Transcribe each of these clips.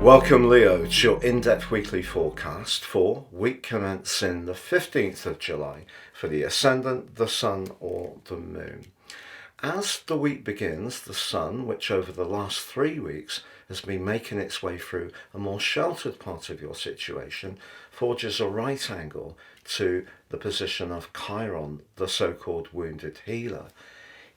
Welcome Leo to your in-depth weekly forecast for week commencing the 15th of July for the Ascendant, the Sun or the Moon. As the week begins, the Sun, which over the last 3 weeks has been making its way through a more sheltered part of your situation, forges a right angle to the position of Chiron, the so-called wounded healer.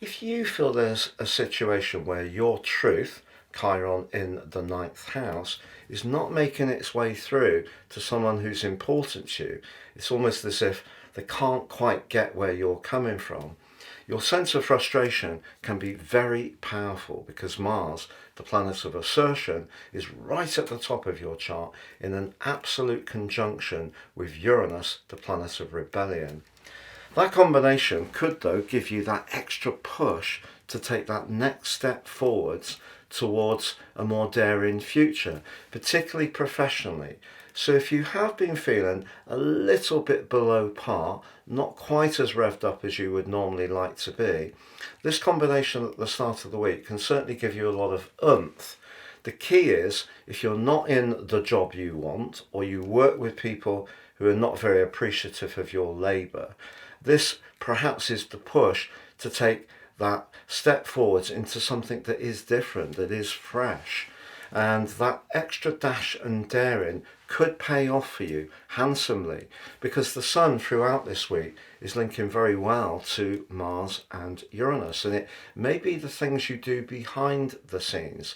If you feel there's a situation where your truth, Chiron in the 9th house, is not making its way through to someone who's important to you, it's almost as if they can't quite get where you're coming from. Your sense of frustration can be very powerful because Mars, the planet of assertion, is right at the top of your chart in an absolute conjunction with Uranus, the planet of rebellion. That combination could, though, give you that extra push to take that next step forwards towards a more daring future, particularly professionally. So if you have been feeling a little bit below par, not quite as revved up as you would normally like to be, this combination at the start of the week can certainly give you a lot of oomph. The key is, if you're not in the job you want, or you work with people who are not very appreciative of your labour, this perhaps is the push to take that step forwards into something that is different, that is fresh. And that extra dash and daring could pay off for you handsomely, because the Sun throughout this week is linking very well to Mars and Uranus, and it may be the things you do behind the scenes,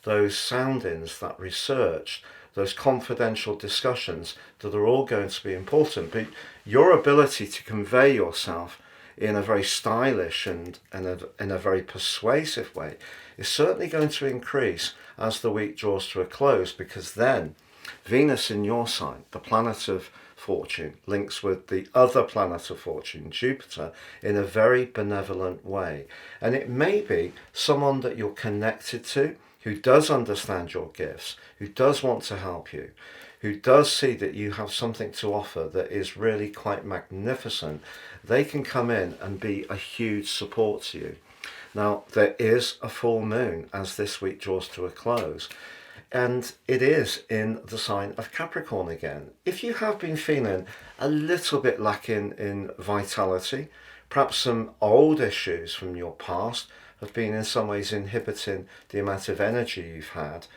those soundings, that research, those confidential discussions that are all going to be important. But your ability to convey yourself in a very stylish and in a very persuasive way is certainly going to increase as the week draws to a close, because then Venus in your sign, the planet of fortune, links with the other planet of fortune, Jupiter, in a very benevolent way. And it may be someone that you're connected to, who does understand your gifts, who does want to help you, who does see that you have something to offer that is really quite magnificent. They can come in and be a huge support to you. Now, there is a full moon as this week draws to a close, and it is in the sign of Capricorn again. If you have been feeling a little bit lacking in vitality, perhaps some old issues from your past have been in some ways inhibiting the amount of energy you've had,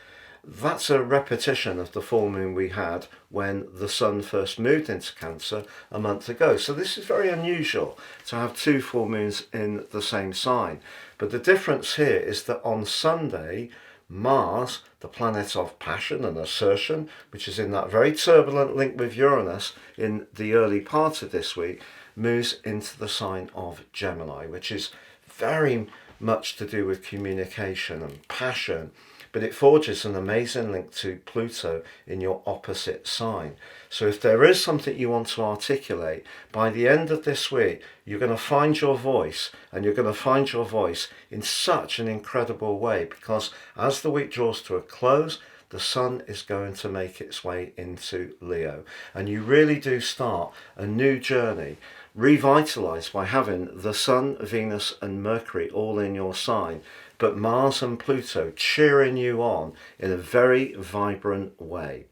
that's a repetition of the full moon we had when the Sun first moved into Cancer a month ago. So this is very unusual to have two full moons in the same sign. But the difference here is that on Sunday, Mars, the planet of passion and assertion, which is in that very turbulent link with Uranus in the early part of this week, moves into the sign of Gemini, which is very much to do with communication and passion, but it forges an amazing link to Pluto in your opposite sign. So if there is something you want to articulate, by the end of this week, you're going to find your voice, and you're going to find your voice in such an incredible way, because as the week draws to a close, the Sun is going to make its way into Leo, and you really do start a new journey, revitalized by having the Sun, Venus and Mercury all in your sign, but Mars and Pluto cheering you on in a very vibrant way.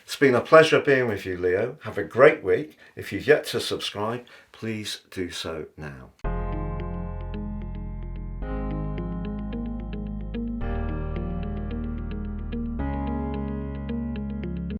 It's been a pleasure being with you, Leo. Have a great week. If you've yet to subscribe, please do so now.